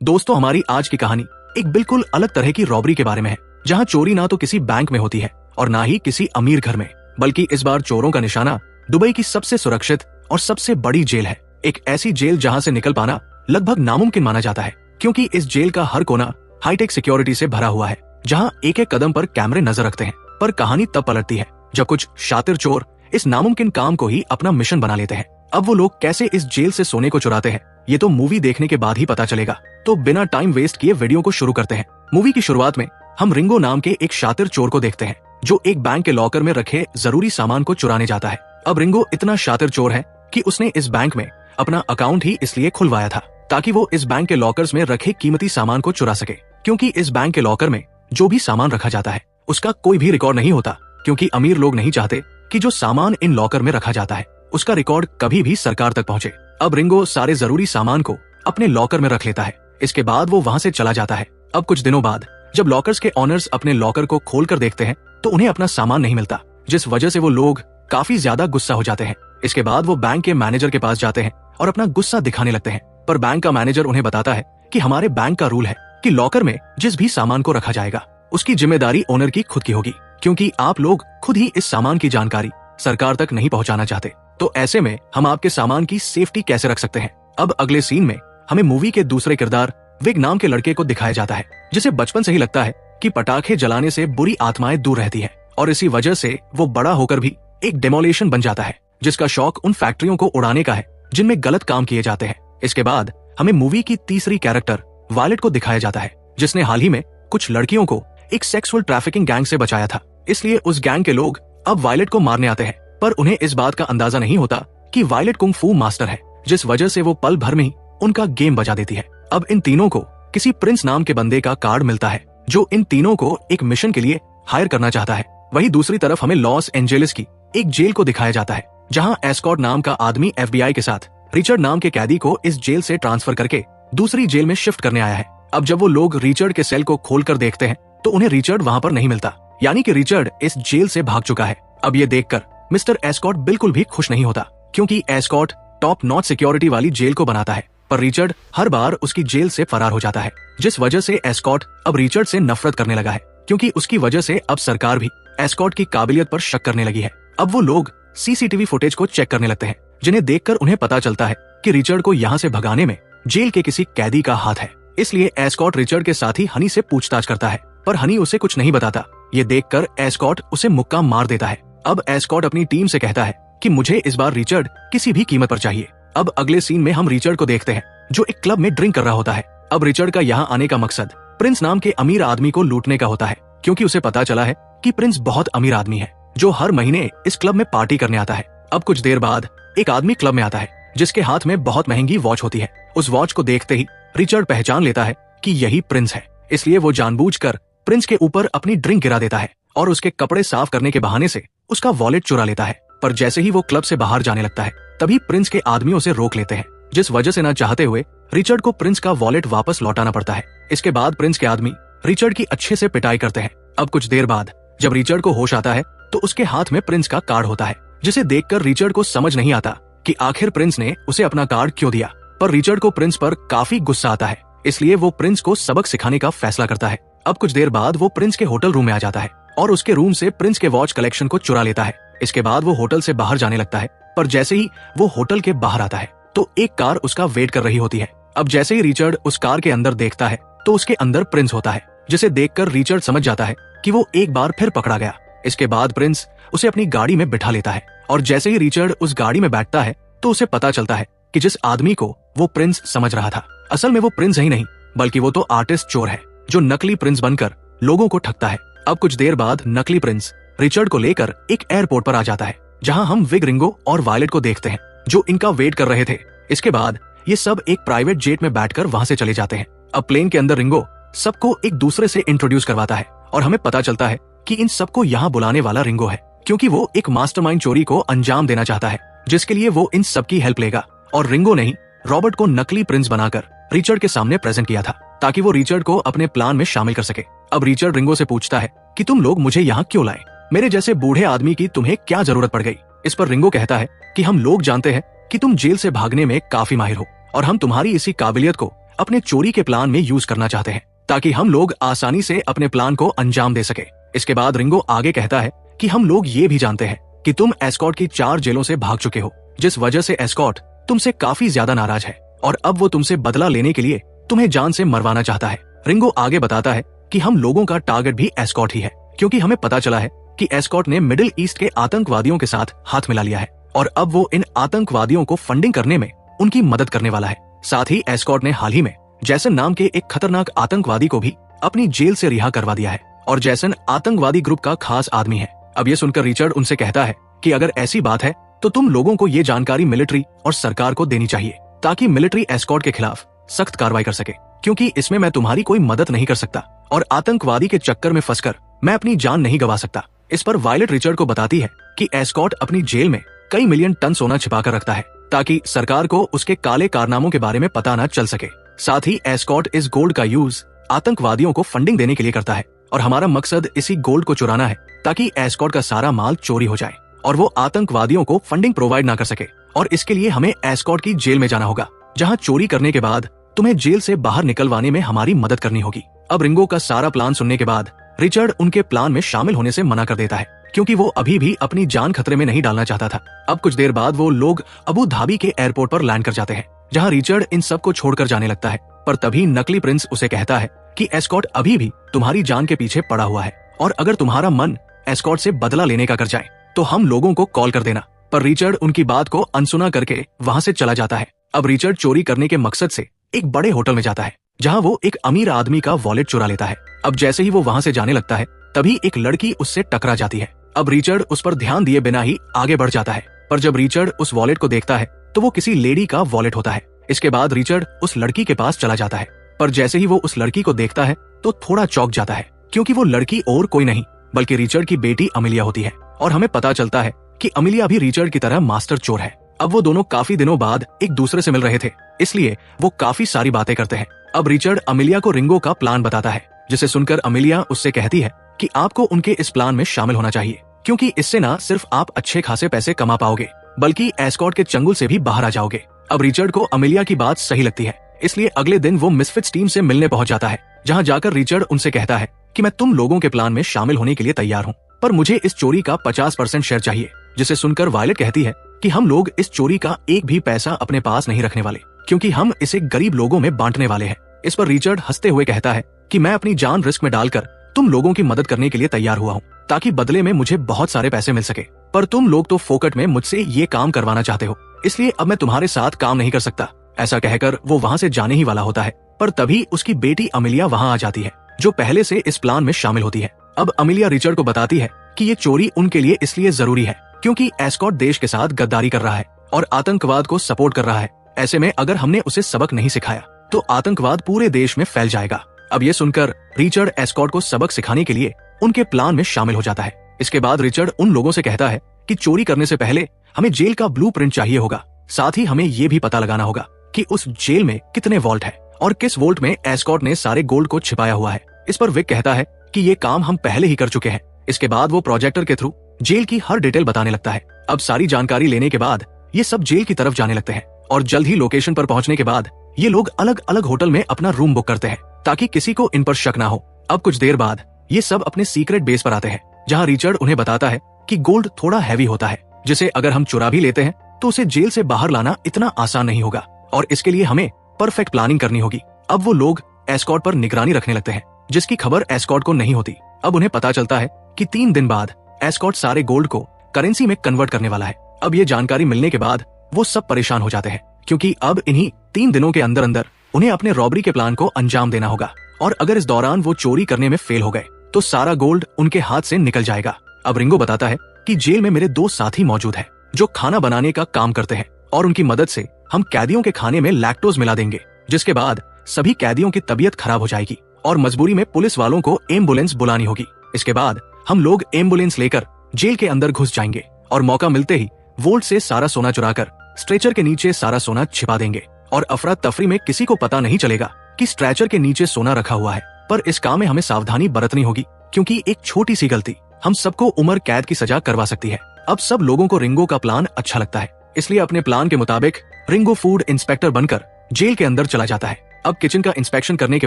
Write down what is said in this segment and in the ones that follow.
दोस्तों, हमारी आज की कहानी एक बिल्कुल अलग तरह की रॉबरी के बारे में है, जहां चोरी ना तो किसी बैंक में होती है और ना ही किसी अमीर घर में, बल्कि इस बार चोरों का निशाना दुबई की सबसे सुरक्षित और सबसे बड़ी जेल है। एक ऐसी जेल जहां से निकल पाना लगभग नामुमकिन माना जाता है, क्योंकि इस जेल का हर कोना हाईटेक सिक्योरिटी से भरा हुआ है, जहां एक एक कदम पर कैमरे नजर रखते हैं। पर कहानी तब पलटती है जब कुछ शातिर चोर इस नामुमकिन काम को ही अपना मिशन बना लेते हैं। अब वो लोग कैसे इस जेल से सोने को चुराते हैं, ये तो मूवी देखने के बाद ही पता चलेगा। तो बिना टाइम वेस्ट किए वीडियो को शुरू करते हैं। मूवी की शुरुआत में हम रिंगो नाम के एक शातिर चोर को देखते हैं, जो एक बैंक के लॉकर में रखे जरूरी सामान को चुराने जाता है। अब रिंगो इतना शातिर चोर है कि उसने इस बैंक में अपना अकाउंट ही इसलिए खुलवाया था ताकि वो इस बैंक के लॉकर्स में रखे कीमती सामान को चुरा सके, क्योंकि इस बैंक के लॉकर में जो भी सामान रखा जाता है उसका कोई भी रिकॉर्ड नहीं होता, क्योंकि अमीर लोग नहीं चाहते कि जो सामान इन लॉकर में रखा जाता है उसका रिकॉर्ड कभी भी सरकार तक पहुंचे। अब रिंगो सारे जरूरी सामान को अपने लॉकर में रख लेता है। इसके बाद वो वहां से चला जाता है। अब कुछ दिनों बाद जब लॉकर्स के ऑनर्स अपने लॉकर को खोल कर देखते हैं तो उन्हें अपना सामान नहीं मिलता, जिस वजह से वो लोग काफी ज्यादा गुस्सा हो जाते हैं। इसके बाद वो बैंक के मैनेजर के पास जाते हैं और अपना गुस्सा दिखाने लगते हैं, पर बैंक का मैनेजर उन्हें बताता है कि हमारे बैंक का रूल है कि लॉकर में जिस भी सामान को रखा जाएगा उसकी जिम्मेदारी ओनर की खुद की होगी, क्योंकि आप लोग खुद ही इस सामान की जानकारी सरकार तक नहीं पहुंचाना चाहते। तो ऐसे में हम आपके सामान की सेफ्टी कैसे रख सकते हैं। अब अगले सीन में हमें मूवी के दूसरे किरदार विग नाम के लड़के को दिखाया जाता है, जिसे बचपन से ही लगता है कि पटाखे जलाने से बुरी आत्माएं दूर रहती है, और इसी वजह से वो बड़ा होकर भी एक डेमोलेशन बन जाता है, जिसका शौक उन फैक्ट्रियों को उड़ाने का है जिनमें गलत काम किए जाते हैं। इसके बाद हमें मूवी की तीसरी कैरेक्टर वायलेट को दिखाया जाता है, जिसने हाल ही में कुछ लड़कियों को एक सेक्सुअल ट्रैफिकिंग गैंग से बचाया था। इसलिए उस गैंग के लोग अब वायलेट को मारने आते हैं, पर उन्हें इस बात का अंदाजा नहीं होता कि वायलेट कुंग फू मास्टर है, जिस वजह से वो पल भर में ही उनका गेम बजा देती है। अब इन तीनों को किसी प्रिंस नाम के बंदे का कार्ड मिलता है, जो इन तीनों को एक मिशन के लिए हायर करना चाहता है। वहीं दूसरी तरफ हमें लॉस एंजेलिस की एक जेल को दिखाया जाता है, जहां एस्कॉट नाम का आदमी FBI के साथ रिचर्ड नाम के कैदी को इस जेल से ट्रांसफर करके दूसरी जेल में शिफ्ट करने आया है। अब जब वो लोग रिचर्ड के सेल को खोल कर देखते हैं तो उन्हें रिचर्ड वहां पर नहीं मिलता, यानी कि रिचर्ड इस जेल से भाग चुका है। अब ये देखकर मिस्टर एस्कॉट बिल्कुल भी खुश नहीं होता, क्योंकि एस्कॉट टॉप नॉच सिक्योरिटी वाली जेल को बनाता है, पर रिचर्ड हर बार उसकी जेल से फरार हो जाता है, जिस वजह से एस्कॉट अब रिचर्ड से नफरत करने लगा है, क्योंकि उसकी वजह से अब सरकार भी एस्कॉट की काबिलियत पर शक करने लगी है। अब वो लोग CCTV फुटेज को चेक करने लगते हैं, जिन्हें देखकर उन्हें पता चलता है कि रिचर्ड को यहाँ से भगाने में जेल के किसी कैदी का हाथ है। इसलिए एस्कॉट रिचर्ड के साथ ही हनी से पूछताछ करता है, पर हनी उसे कुछ नहीं बताता। ये देखकर एस्कॉट उसे मुक्का मार देता है। अब एस्कॉट अपनी टीम से कहता है कि मुझे इस बार रिचर्ड किसी भी कीमत पर चाहिए। अब अगले सीन में हम रिचर्ड को देखते हैं, जो एक क्लब में ड्रिंक कर रहा होता है। अब रिचर्ड का यहाँ आने का मकसद प्रिंस नाम के अमीर आदमी को लूटने का होता है, क्योंकि उसे पता चला है कि प्रिंस बहुत अमीर आदमी है, जो हर महीने इस क्लब में पार्टी करने आता है। अब कुछ देर बाद एक आदमी क्लब में आता है, जिसके हाथ में बहुत महंगी वॉच होती है। उस वॉच को देखते ही रिचर्ड पहचान लेता है कि यही प्रिंस है, इसलिए वो जानबूझकर प्रिंस के ऊपर अपनी ड्रिंक गिरा देता है और उसके कपड़े साफ करने के बहाने से उसका वॉलेट चुरा लेता है। पर जैसे ही वो क्लब से बाहर जाने लगता है, तभी प्रिंस के आदमियों से रोक लेते हैं, जिस वजह से न चाहते हुए रिचर्ड को प्रिंस का वॉलेट वापस लौटाना पड़ता है। इसके बाद प्रिंस के आदमी रिचर्ड की अच्छे से पिटाई करते हैं। अब कुछ देर बाद जब रिचर्ड को होश आता है तो उसके हाथ में प्रिंस का कार्ड होता है, जिसे देखकर रिचर्ड को समझ नहीं आता कि आखिर प्रिंस ने उसे अपना कार्ड क्यों दिया। पर रिचर्ड को प्रिंस पर काफी गुस्सा आता है, इसलिए वो प्रिंस को सबक सिखाने का फैसला करता है। अब कुछ देर बाद वो प्रिंस के होटल रूम में आ जाता है और उसके रूम से प्रिंस के वॉच कलेक्शन को चुरा लेता है। इसके बाद वो होटल से बाहर जाने लगता है, पर जैसे ही वो होटल के बाहर आता है तो एक कार उसका वेट कर रही होती है। अब जैसे ही रिचर्ड उस कार के अंदर देखता है तो उसके अंदर प्रिंस होता है, जिसे देखकर रिचर्ड समझ जाता है कि वो एक बार फिर पकड़ा गया। इसके बाद प्रिंस उसे अपनी गाड़ी में बिठा लेता है, और जैसे ही रिचर्ड उस गाड़ी में बैठता है तो उसे पता चलता है कि जिस आदमी को वो प्रिंस समझ रहा था, असल में वो प्रिंस ही नहीं बल्कि वो तो आर्टिस्ट चोर है, जो नकली प्रिंस बनकर लोगों को ठगता है। अब कुछ देर बाद नकली प्रिंस रिचर्ड को लेकर एक एयरपोर्ट पर आ जाता है, जहां हम विग, रिंगो और वायलेट को देखते हैं, जो इनका वेट कर रहे थे। इसके बाद ये सब एक प्राइवेट जेट में बैठकर वहां से चले जाते हैं। अब प्लेन के अंदर रिंगो सबको एक दूसरे से इंट्रोड्यूस करवाता है, और हमें पता चलता है कि इन सबको यहाँ बुलाने वाला रिंगो है, क्योंकि वो एक मास्टरमाइंड चोरी को अंजाम देना चाहता है, जिसके लिए वो इन सबकी हेल्प लेगा। और रिंगो ने ही रॉबर्ट को नकली प्रिंस बनाकर रिचर्ड के सामने प्रेजेंट किया था, ताकि वो रिचर्ड को अपने प्लान में शामिल कर सके। अब रिचर्ड रिंगो से पूछता है कि तुम लोग मुझे यहाँ क्यों लाए, मेरे जैसे बूढ़े आदमी की तुम्हें क्या जरूरत पड़ गई। इस पर रिंगो कहता है कि हम लोग जानते हैं कि तुम जेल से भागने में काफी माहिर हो, और हम तुम्हारी इसी काबिलियत को अपने चोरी के प्लान में यूज करना चाहते हैं ताकि हम लोग आसानी से अपने प्लान को अंजाम दे सके। इसके बाद रिंगो आगे कहता है कि हम लोग ये भी जानते हैं कि तुम एस्कॉर्ट की 4 जेलों से भाग चुके हो, जिस वजह से एस्कॉर्ट तुमसे काफी ज्यादा नाराज है और अब वो तुमसे बदला लेने के लिए तुम्हें जान से मरवाना चाहता है। रिंगो आगे बताता है कि हम लोगों का टारगेट भी एस्कॉर्ट ही है, क्योंकि हमें पता चला है कि एस्कॉर्ट ने मिडिल ईस्ट के आतंकवादियों के साथ हाथ मिला लिया है और अब वो इन आतंकवादियों को फंडिंग करने में उनकी मदद करने वाला है। साथ ही एस्कॉर्ट ने हाल ही में जैसन नाम के एक खतरनाक आतंकवादी को भी अपनी जेल से रिहा करवा दिया है और जैसन आतंकवादी ग्रुप का खास आदमी है। अब ये सुनकर रिचर्ड उनसे कहता है कि अगर ऐसी बात है तो तुम लोगों को ये जानकारी मिलिट्री और सरकार को देनी चाहिए ताकि मिलिट्री एस्कॉर्ट के खिलाफ सख्त कार्रवाई कर सके, क्योंकि इसमें मैं तुम्हारी कोई मदद नहीं कर सकता और आतंकवादी के चक्कर में फंसकर मैं अपनी जान नहीं गंवा सकता। इस पर वायलेट रिचर्ड को बताती है कि एस्कॉर्ट अपनी जेल में कई मिलियन टन सोना छिपा कर रखता है ताकि सरकार को उसके काले कारनामों के बारे में पता न चल सके। साथ ही एस्कॉर्ट इस गोल्ड का यूज आतंकवादियों को फंडिंग देने के लिए करता है और हमारा मकसद इसी गोल्ड को चुराना है ताकि एस्कॉर्ट का सारा माल चोरी हो जाए और वो आतंकवादियों को फंडिंग प्रोवाइड ना कर सके। और इसके लिए हमें एस्कॉर्ट की जेल में जाना होगा, जहां चोरी करने के बाद तुम्हें जेल से बाहर निकलवाने में हमारी मदद करनी होगी। अब रिंगो का सारा प्लान सुनने के बाद रिचर्ड उनके प्लान में शामिल होने से मना कर देता है, क्योंकि वो अभी भी अपनी जान खतरे में नहीं डालना चाहता था। अब कुछ देर बाद वो लोग अबू धाबी के एयरपोर्ट पर लैंड कर जाते हैं, जहां रिचर्ड इन सब को छोड़कर जाने लगता है। पर तभी नकली प्रिंस उसे कहता है कि एस्कॉर्ट अभी भी तुम्हारी जान के पीछे पड़ा हुआ है और अगर तुम्हारा मन एस्कॉर्ट से बदला लेने का कर जाए तो हम लोगों को कॉल कर देना। पर रिचर्ड उनकी बात को अनसुना करके वहां से चला जाता है। अब रिचर्ड चोरी करने के मकसद से एक बड़े होटल में जाता है, जहां वो एक अमीर आदमी का वॉलेट चुरा लेता है। अब जैसे ही वो वहां से जाने लगता है तभी एक लड़की उससे टकरा जाती है। अब रिचर्ड उस पर ध्यान दिए बिना ही आगे बढ़ जाता है, पर जब रिचर्ड उस वॉलेट को देखता है तो वो किसी लेडी का वॉलेट होता है। इसके बाद रिचर्ड उस लड़की के पास चला जाता है, पर जैसे ही वो उस लड़की को देखता है तो थोड़ा चौंक जाता है, क्योंकि वो लड़की और कोई नहीं बल्कि रिचर्ड की बेटी अमिलिया होती है। और हमें पता चलता है कि अमिलिया भी रिचर्ड की तरह मास्टर चोर है। अब वो दोनों काफी दिनों बाद एक दूसरे से मिल रहे थे, इसलिए वो काफी सारी बातें करते हैं। अब रिचर्ड अमिलिया को रिंगो का प्लान बताता है, जिसे सुनकर अमिलिया उससे कहती है कि आपको उनके इस प्लान में शामिल होना चाहिए, क्योंकि इससे न सिर्फ आप अच्छे खासे पैसे कमा पाओगे बल्कि एस्कॉर्ट के चंगुल से भी बाहर आ जाओगे। अब रिचर्ड को अमिलिया की बात सही लगती है, इसलिए अगले दिन वो मिसफिट्स टीम से मिलने पहुंच जाता है, जहां जाकर रिचर्ड उनसे कहता है कि मैं तुम लोगों के प्लान में शामिल होने के लिए तैयार हूँ, पर मुझे इस चोरी का 50% शेयर चाहिए। जिसे सुनकर वायलेट कहती है कि हम लोग इस चोरी का एक भी पैसा अपने पास नहीं रखने वाले, क्योंकि हम इसे गरीब लोगों में बांटने वाले हैं। इस पर रिचर्ड हंसते हुए कहता है कि मैं अपनी जान रिस्क में डालकर तुम लोगों की मदद करने के लिए तैयार हुआ हूँ, ताकि बदले में मुझे बहुत सारे पैसे मिल सके। पर तुम लोग तो फोकट में मुझसे ये काम करवाना चाहते हो, इसलिए अब मैं तुम्हारे साथ काम नहीं कर सकता। ऐसा कहकर वो वहाँ से जाने ही वाला होता है, पर तभी उसकी बेटी अमिलिया वहाँ आ जाती है, जो पहले से इस प्लान में शामिल होती है। अब अमिलिया रिचर्ड को बताती है कि ये चोरी उनके लिए इसलिए जरूरी है क्योंकि एस्कॉर्ट देश के साथ गद्दारी कर रहा है और आतंकवाद को सपोर्ट कर रहा है। ऐसे में अगर हमने उसे सबक नहीं सिखाया तो आतंकवाद पूरे देश में फैल जाएगा। अब ये सुनकर रिचर्ड एस्कॉर्ट को सबक सिखाने के लिए उनके प्लान में शामिल हो जाता है। इसके बाद रिचर्ड उन लोगों से कहता है कि चोरी करने से पहले हमें जेल का ब्लूप्रिंट चाहिए होगा, साथ ही हमें ये भी पता लगाना होगा कि उस जेल में कितने वॉल्ट है और किस वोल्ट में एस्कॉर्ट ने सारे गोल्ड को छिपाया हुआ है। इस पर विक कहता है कि ये काम हम पहले ही कर चुके हैं। इसके बाद वो प्रोजेक्टर के थ्रू जेल की हर डिटेल बताने लगता है। अब सारी जानकारी लेने के बाद ये सब जेल की तरफ जाने लगते हैं और जल्द ही लोकेशन पर पहुंचने के बाद ये लोग अलग अलग होटल में अपना रूम बुक करते हैं ताकि किसी को इन पर शक ना हो। अब कुछ देर बाद ये सब अपने सीक्रेट बेस पर आते हैं, जहाँ रिचर्ड उन्हें बताता है कि गोल्ड थोड़ा हैवी होता है, जिसे अगर हम चुरा भी लेते हैं तो उसे जेल से बाहर लाना इतना आसान नहीं होगा और इसके लिए हमें परफेक्ट प्लानिंग करनी होगी। अब वो लोग एस्कॉर्ट पर निगरानी रखने लगते हैं, जिसकी खबर एस्कॉर्ट को नहीं होती। अब उन्हें पता चलता है कि 3 दिन बाद एस्कॉर्ट सारे गोल्ड को करेंसी में कन्वर्ट करने वाला है। अब ये जानकारी मिलने के बाद वो सब परेशान हो जाते हैं, क्योंकि अब इन्हीं 3 दिनों के अंदर अंदर उन्हें अपने रॉबरी के प्लान को अंजाम देना होगा और अगर इस दौरान वो चोरी करने में फेल हो गए तो सारा गोल्ड उनके हाथ से निकल जाएगा। अब रिंगो बताता है कि जेल में मेरे 2 साथी मौजूद हैं जो खाना बनाने का काम करते हैं और उनकी मदद से हम कैदियों के खाने में लैक्टोज मिला देंगे, जिसके बाद सभी कैदियों की तबीयत खराब हो जाएगी और मजबूरी में पुलिस वालों को एम्बुलेंस बुलानी होगी। इसके बाद हम लोग एम्बुलेंस लेकर जेल के अंदर घुस जाएंगे और मौका मिलते ही वोल्ट से सारा सोना चुराकर स्ट्रेचर के नीचे सारा सोना छिपा देंगे और अफरा तफरी में किसी को पता नहीं चलेगा कि स्ट्रेचर के नीचे सोना रखा हुआ है। पर इस काम में हमें सावधानी बरतनी होगी, क्योंकि एक छोटी सी गलती हम सबको उम्र कैद की सजा करवा सकती है। अब सब लोगों को रिंगो का प्लान अच्छा लगता है, इसलिए अपने प्लान के मुताबिक रिंगो फूड इंस्पेक्टर बनकर जेल के अंदर चला जाता है। अब किचन का इंस्पेक्शन करने के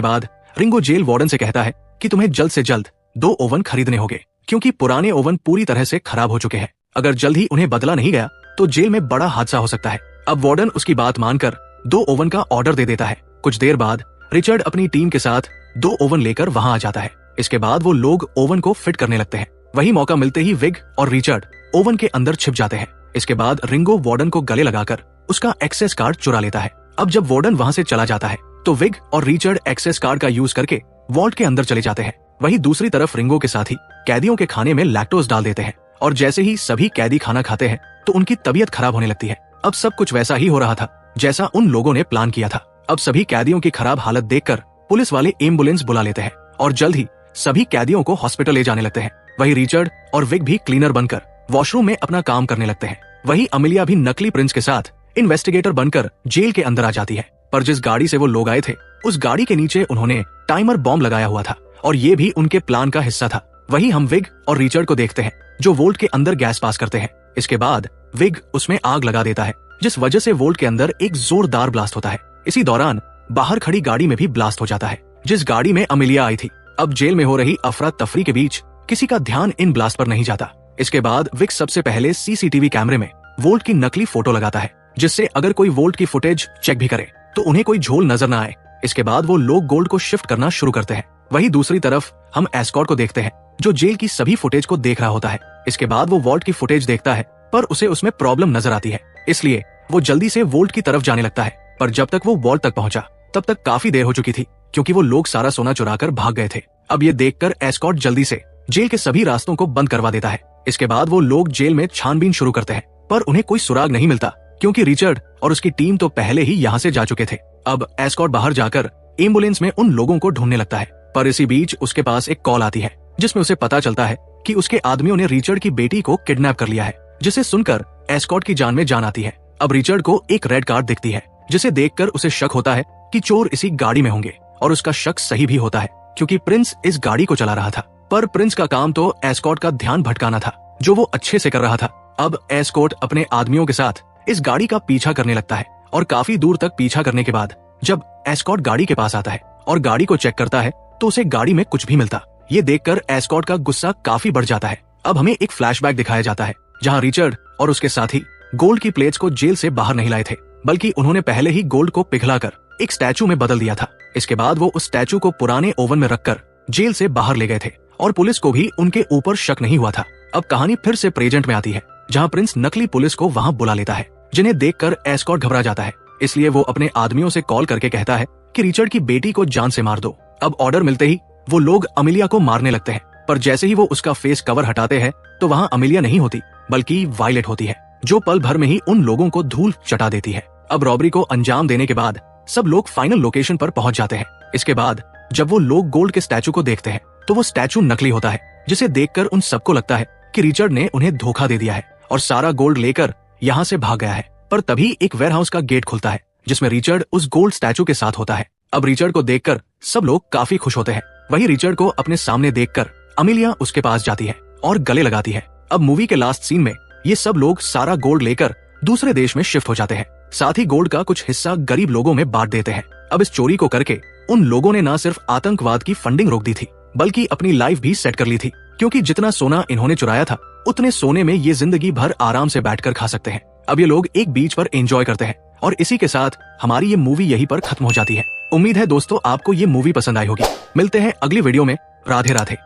बाद रिंगो जेल वार्डन से कहता है कि तुम्हें जल्द से जल्द 2 ओवन खरीदने होंगे, क्योंकि पुराने ओवन पूरी तरह से खराब हो चुके हैं। अगर जल्द ही उन्हें बदला नहीं गया तो जेल में बड़ा हादसा हो सकता है। अब वार्डन उसकी बात मानकर 2 ओवन का ऑर्डर दे देता है। कुछ देर बाद रिचर्ड अपनी टीम के साथ 2 ओवन लेकर वहां आ जाता है। इसके बाद वो लोग ओवन को फिट करने लगते हैं। वही मौका मिलते ही विग और रिचर्ड ओवन के अंदर छिप जाते हैं। इसके बाद रिंगो वार्डन को गले लगाकर उसका एक्सेस कार्ड चुरा लेता है। अब जब वार्डन वहां से चला जाता है तो विग और रिचर्ड एक्सेस कार्ड का यूज करके वॉल्ट के अंदर चले जाते हैं। वहीं दूसरी तरफ रिंगो के साथी कैदियों के खाने में लैक्टोज डाल देते हैं और जैसे ही सभी कैदी खाना खाते हैं तो उनकी तबीयत खराब होने लगती है। अब सब कुछ वैसा ही हो रहा था जैसा उन लोगों ने प्लान किया था। अब सभी कैदियों की खराब हालत देखकर पुलिस वाले एम्बुलेंस बुला लेते हैं और जल्द ही सभी कैदियों को हॉस्पिटल ले जाने लगते हैं। वही रिचर्ड और विग भी क्लीनर बनकर वॉशरूम में अपना काम करने लगते हैं। वही अमिलिया भी नकली प्रिंस के साथ इन्वेस्टिगेटर बनकर जेल के अंदर आ जाती है। पर जिस गाड़ी से वो लोग आए थे उस गाड़ी के नीचे उन्होंने टाइमर बॉम्ब लगाया हुआ था और ये भी उनके प्लान का हिस्सा था। वही हम विग और रिचर्ड को देखते हैं जो वोल्ट के अंदर गैस पास करते हैं। इसके बाद विग उसमें आग लगा देता है जिस वजह से वोल्ट के अंदर एक जोरदार ब्लास्ट होता है। इसी दौरान बाहर खड़ी गाड़ी में भी ब्लास्ट हो जाता है जिस गाड़ी में अमिलिया आई थी। अब जेल में हो रही अफरा तफरी के बीच किसी का ध्यान इन ब्लास्ट पर नहीं जाता। इसके बाद विग सबसे पहले सीसीटीवी कैमरे में वोल्ट की नकली फोटो लगाता है जिससे अगर कोई वोल्ट की फुटेज चेक भी करे तो उन्हें कोई झोल नजर न आए। इसके बाद वो लोग गोल्ड को शिफ्ट करना शुरू करते हैं। वही दूसरी तरफ हम एस्कॉर्ट को देखते हैं जो जेल की सभी फुटेज को देख रहा होता है। इसके बाद वो वोल्ट की फुटेज देखता है पर उसे उसमें प्रॉब्लम नजर आती है, इसलिए वो जल्दी से वोल्ट की तरफ जाने लगता है। पर जब तक वो वोल्ट तक पहुंचा तब तक काफी देर हो चुकी थी क्योंकि वो लोग सारा सोना चुरा कर भाग गए थे। अब ये देखकर एस्कॉर्ट जल्दी से जेल के सभी रास्तों को बंद करवा देता है। इसके बाद वो लोग जेल में छानबीन शुरू करते हैं पर उन्हें कोई सुराग नहीं मिलता क्योंकि रिचर्ड और उसकी टीम तो पहले ही यहाँ से जा चुके थे। अब एस्कॉर्ट बाहर जाकर एम्बुलेंस में उन लोगों को ढूंढने लगता है पर इसी बीच उसके पास एक कॉल आती है जिसमें उसे पता चलता है कि उसके आदमियों ने रिचर्ड की बेटी को किडनैप कर लिया है, जिसे सुनकर एस्कॉर्ट की जान में जान आती है। अब रिचर्ड को एक रेड कार्ड दिखती है जिसे देखकर उसे शक होता है कि चोर इसी गाड़ी में होंगे और उसका शक सही भी होता है क्योंकि प्रिंस इस गाड़ी को चला रहा था। पर प्रिंस का काम तो एस्कॉर्ट का ध्यान भटकाना था जो वो अच्छे से कर रहा था। अब एस्कॉर्ट अपने आदमियों के साथ इस गाड़ी का पीछा करने लगता है और काफी दूर तक पीछा करने के बाद जब एस्कॉर्ट गाड़ी के पास आता है और गाड़ी को चेक करता है तो उसे गाड़ी में कुछ भी मिलता। ये देखकर एस्कॉर्ट का गुस्सा काफी बढ़ जाता है। अब हमें एक फ्लैशबैक दिखाया जाता है जहां रिचर्ड और उसके साथी गोल्ड की प्लेट्स को जेल से बाहर नहीं लाए थे बल्कि उन्होंने पहले ही गोल्ड को पिघलाकर एक स्टैचू में बदल दिया था। इसके बाद वो उस स्टैचू को पुराने ओवन में रखकर जेल से बाहर ले गए थे और पुलिस को भी उनके ऊपर शक नहीं हुआ था। अब कहानी फिर से प्रेजेंट में आती है जहां प्रिंस नकली पुलिस को वहां बुला लेता है जिन्हें देखकर एस्कॉर्ट घबरा जाता है, इसलिए वो अपने आदमियों से कॉल करके कहता है कि रिचर्ड की बेटी को जान से मार दो। अब ऑर्डर मिलते ही वो लोग अमिलिया को मारने लगते हैं पर जैसे ही वो उसका फेस कवर हटाते हैं तो वहाँ अमिलिया नहीं होती बल्कि वायलेट होती है जो पल भर में ही उन लोगों को धूल चटा देती है। अब रॉबरी को अंजाम देने के बाद सब लोग फाइनल लोकेशन पर पहुंच जाते हैं। इसके बाद जब वो लोग गोल्ड के स्टैचू को देखते हैं तो वो स्टैचू नकली होता है जिसे देखकर उन सबको लगता है कि रिचर्ड ने उन्हें धोखा दे दिया है और सारा गोल्ड लेकर यहाँ से भाग गया है। पर तभी एक वेयरहाउस का गेट खुलता है जिसमें रिचर्ड उस गोल्ड स्टैचू के साथ होता है। अब रिचर्ड को देखकर सब लोग काफी खुश होते हैं। वही रिचर्ड को अपने सामने देखकर अमिलिया उसके पास जाती है और गले लगाती है। अब मूवी के लास्ट सीन में ये सब लोग सारा गोल्ड लेकर दूसरे देश में शिफ्ट हो जाते हैं, साथ ही गोल्ड का कुछ हिस्सा गरीब लोगों में बांट देते हैं। अब इस चोरी को करके उन लोगों ने न सिर्फ आतंकवाद की फंडिंग रोक दी थी बल्कि अपनी लाइफ भी सेट कर ली थी क्योंकि जितना सोना इन्होंने चुराया था उतने सोने में ये जिंदगी भर आराम से बैठकर खा सकते हैं। अब ये लोग एक बीच पर एंजॉय करते हैं और इसी के साथ हमारी ये मूवी यहीं पर खत्म हो जाती है। उम्मीद है दोस्तों आपको ये मूवी पसंद आई होगी। मिलते हैं अगली वीडियो में। राधे राधे।